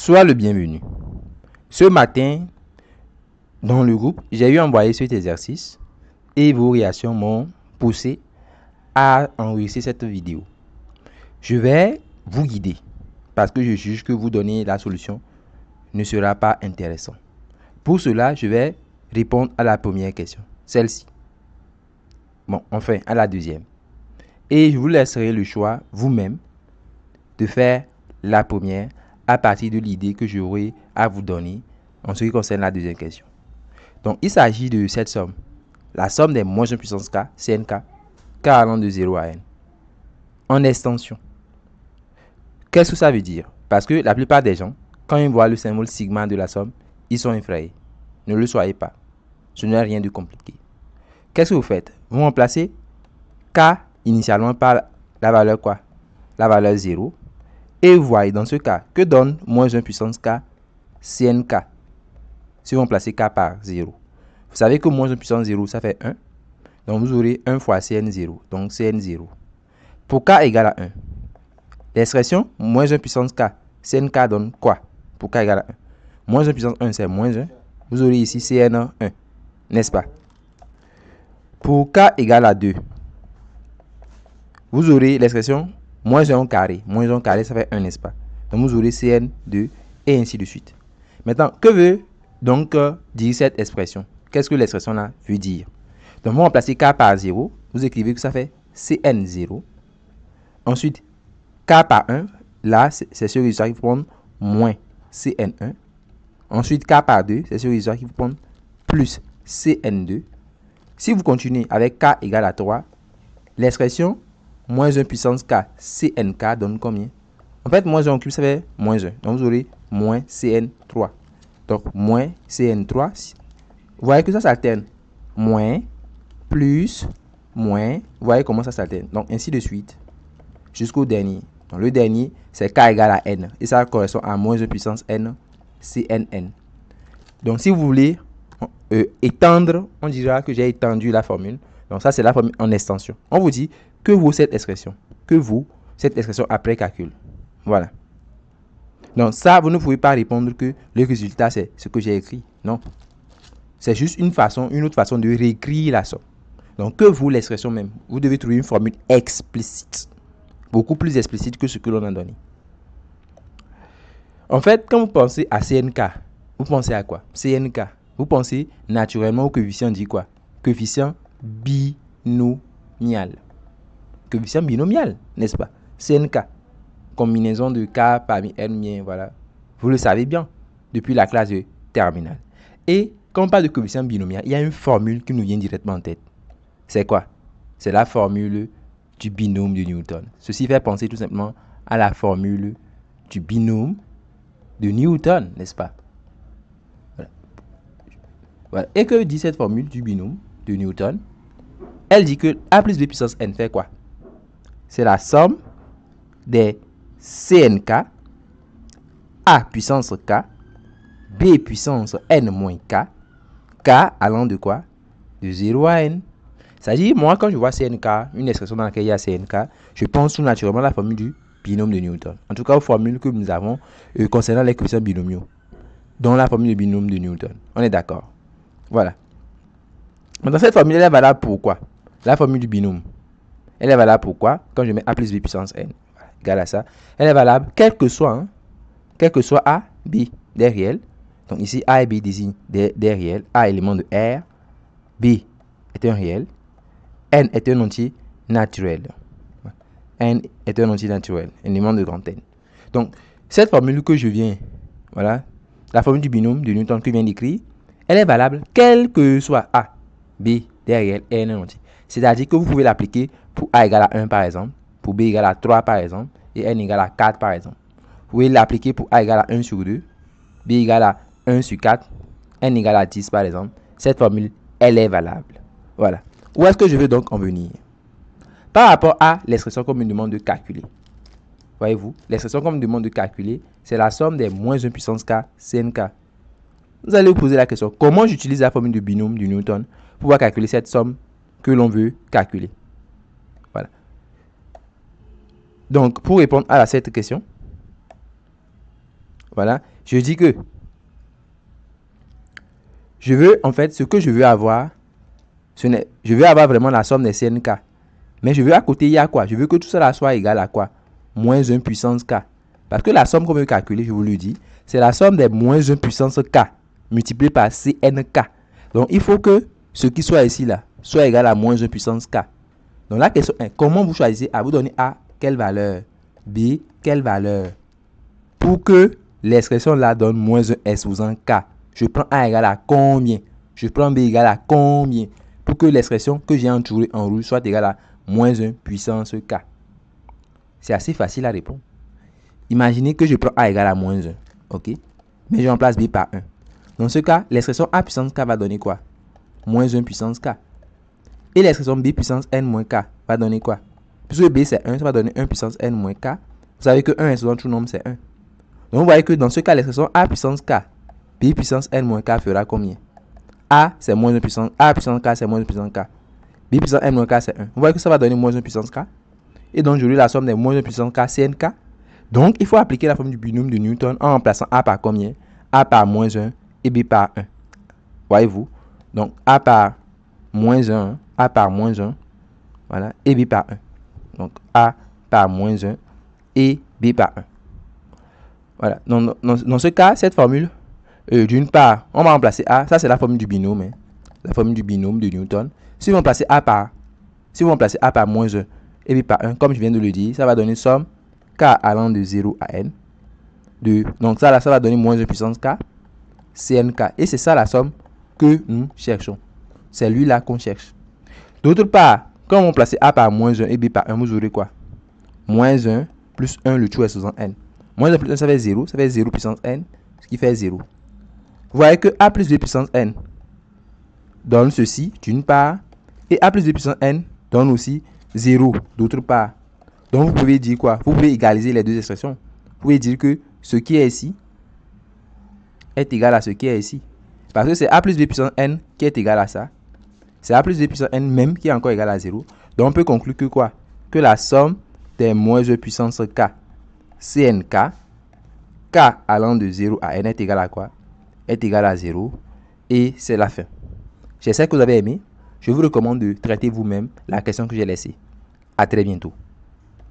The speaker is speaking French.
Sois le bienvenu. Ce matin, dans le groupe, j'ai eu envoyé cet exercice et vos réactions m'ont poussé à enregistrer cette vidéo. Je vais vous guider parce que je juge que vous donner la solution ne sera pas intéressant. Pour cela, je vais répondre à la première question, celle-ci. Bon, enfin, à la deuxième. Et je vous laisserai le choix vous-même de faire la première à partir de l'idée que j'aurai à vous donner en ce qui concerne la deuxième question. Donc, il s'agit de cette somme. La somme des moins 1 puissance k, CNK, k allant de 0 à n. En extension. Qu'est-ce que ça veut dire? Parce que la plupart des gens, quand ils voient le symbole sigma de la somme, ils sont effrayés. Ne le soyez pas. Ce n'est rien de compliqué. Qu'est-ce que vous faites? Vous remplacez k initialement par la valeur quoi? La valeur 0. Et vous voyez dans ce cas, que donne moins 1 puissance k, CNK? Si vous remplacez k par 0. Vous savez que moins 1 puissance 0, ça fait 1. Donc vous aurez 1 fois Cn0. Donc Cn0. Pour k égale à 1. L'expression moins 1 puissance k, Cnk donne quoi? Pour k égale à 1. Moins 1 puissance 1, c'est moins 1. Vous aurez ici Cn1, n'est-ce pas? Pour k égale à 2, vous aurez l'expression moins 1 au carré. Moins 1 au carré, ça fait 1, n'est-ce pas? Donc vous aurez Cn2 et ainsi de suite. Maintenant, que veut donc dire cette expression? Qu'est-ce que l'expression là veut dire? Donc vous remplacez k par 0, vous écrivez que ça fait Cn0. Ensuite, k par 1, là, c'est ce résultat qui vous prend moins Cn1. Ensuite, k par 2, c'est ce résultat qui vous prend plus Cn2. Si vous continuez avec k égale à 3, l'expression moins 1 puissance k, Cnk donne combien? En fait, moins 1 au cube, ça fait moins 1. Donc, vous aurez moins Cn3. Donc, moins Cn3. Vous voyez que ça s'alterne. Moins, plus, moins. Vous voyez comment ça s'alterne. Donc, ainsi de suite. Jusqu'au dernier. Donc, le dernier, c'est k égale à n. Et ça correspond à moins 1 puissance n, Cnn. Donc, si vous voulez étendre, on dira que j'ai étendu la formule. Donc, ça, c'est la formule en extension. On vous dit que vaut cette expression? Que vaut cette expression après calcul? Voilà. Donc, ça, vous ne pouvez pas répondre que le résultat, c'est ce que j'ai écrit. Non. C'est juste une autre façon de réécrire la somme. Donc, que vaut l'expression même? Vous devez trouver une formule explicite. Beaucoup plus explicite que ce que l'on a donné. En fait, quand vous pensez à CNK, vous pensez à quoi? CNK. Vous pensez naturellement au coefficient dit quoi? Coefficient binomial. Coefficient binomial, n'est-ce pas? CNK. Combinaison de k parmi n bien, voilà. Vous le savez bien depuis la classe de terminale. Et quand on parle de coefficient binomial, il y a une formule qui nous vient directement en tête. C'est quoi? C'est la formule du binôme de Newton. Ceci fait penser tout simplement à la formule du binôme de Newton, n'est-ce pas? Voilà. Et que dit cette formule du binôme de Newton? Elle dit que a plus b puissance n fait quoi? C'est la somme des CNK, A puissance K, B puissance N moins K, K allant de quoi? De 0 à N. C'est-à-dire, moi, quand je vois CNK, une expression dans laquelle il y a CNK, je pense tout naturellement à la formule du binôme de Newton. En tout cas, aux formules que nous avons concernant les coefficients binomiaux, dont la formule du binôme de Newton. On est d'accord? Voilà. Maintenant, cette formule, elle est valable pour quoi? La formule du binôme. Elle est valable pour quoi? Quand je mets A plus B puissance N, égale à ça. Elle est valable quel que soit A, B, des réels. Donc ici, A et B désignent des réels. A élément de R, B est un réel, N est un entier naturel. N est un entier naturel, un élément de grand N. Donc, cette formule que je viens, voilà, la formule du binôme de Newton que je viens d'écrire, elle est valable quel que soit A, B, des réels et N un entier. C'est-à-dire que vous pouvez l'appliquer pour A égale à 1 par exemple, pour B égale à 3 par exemple, et N égale à 4 par exemple. Vous pouvez l'appliquer pour A égale à 1 sur 2, B égale à 1 sur 4, N égale à 10 par exemple. Cette formule, elle est valable. Voilà. Où est-ce que je veux donc en venir? Par rapport à l'expression qu'on me demande de calculer. Voyez-vous, l'expression qu'on me demande de calculer, c'est la somme des moins 1 puissance k, CNK. Vous allez vous poser la question, comment j'utilise la formule de binôme du Newton pour pouvoir calculer cette somme que l'on veut calculer? Voilà. Donc, pour répondre à cette question, Voilà, je dis que je veux, en fait, ce que je veux avoir, je veux avoir vraiment la somme des CNK. Mais je veux à côté, il y a quoi? Je veux que tout cela soit égal à quoi? Moins 1 puissance K. Parce que la somme qu'on veut calculer, je vous le dis, c'est la somme des moins 1 puissance K multiplié par CNK. Donc, il faut que ce qui soit ici, là, soit égal à moins 1 puissance K. Donc, la question est, comment vous choisissez? À vous donner A, quelle valeur? B, quelle valeur? Pour que l'expression là donne moins 1 exposant K, je prends A égale à combien? Je prends B égale à combien? Pour que l'expression que j'ai entourée en rouge soit égale à moins 1 puissance K. C'est assez facile à répondre. Imaginez que je prends A égale à moins 1. Ok? Mais je remplace B par 1. Dans ce cas, l'expression A puissance K va donner quoi? Moins 1 puissance K. Et l'expression B puissance N moins K va donner quoi? Puisque B c'est 1, ça va donner 1 puissance N moins K. Vous savez que 1 exposant tout nombre c'est 1. Donc vous voyez que dans ce cas, l'expression A puissance K, B puissance N moins K fera combien? A c'est moins 1 puissance, A puissance K c'est moins 1 puissance K. B puissance N moins K c'est 1. Vous voyez que ça va donner moins 1 puissance K. Et donc j'aurai la somme des moins 1 puissance K CNK. Donc il faut appliquer la formule du binôme de Newton en remplaçant A par combien? A par moins 1 et B par 1. Voyez-vous? Donc A par moins 1, A par moins 1, voilà, et B par 1. Donc A par moins 1 et B par 1. Voilà, dans ce cas, cette formule, d'une part, on va remplacer A, ça c'est la formule du binôme, hein, la formule du binôme de Newton. Si vous remplacez A par moins 1 et B par 1, comme je viens de le dire, ça va donner somme K allant de 0 à N. Donc ça, là, ça va donner moins 1 puissance K, CNK. Et c'est ça la somme que nous cherchons. C'est lui là qu'on cherche. D'autre part, quand on place A par moins 1 et B par 1, vous aurez quoi? Moins 1 plus 1, le tout est sous N. Moins 1 plus 1, ça fait 0. Ça fait 0 puissance N, ce qui fait 0. Vous voyez que A plus B puissance N donne ceci, d'une part. Et A plus B puissance N donne aussi 0, d'autre part. Donc, vous pouvez dire quoi? Vous pouvez égaliser les deux expressions. Vous pouvez dire que ce qui est ici est égal à ce qui est ici. Parce que c'est A plus B puissance N qui est égal à ça. C'est A plus B puissance N même qui est encore égal à 0. Donc, on peut conclure que quoi? Que la somme des moins 1 puissance K, CNK, K allant de 0 à N est égal à quoi? Est égal à 0. Et c'est la fin. J'espère que vous avez aimé. Je vous recommande de traiter vous-même la question que j'ai laissée. À très bientôt.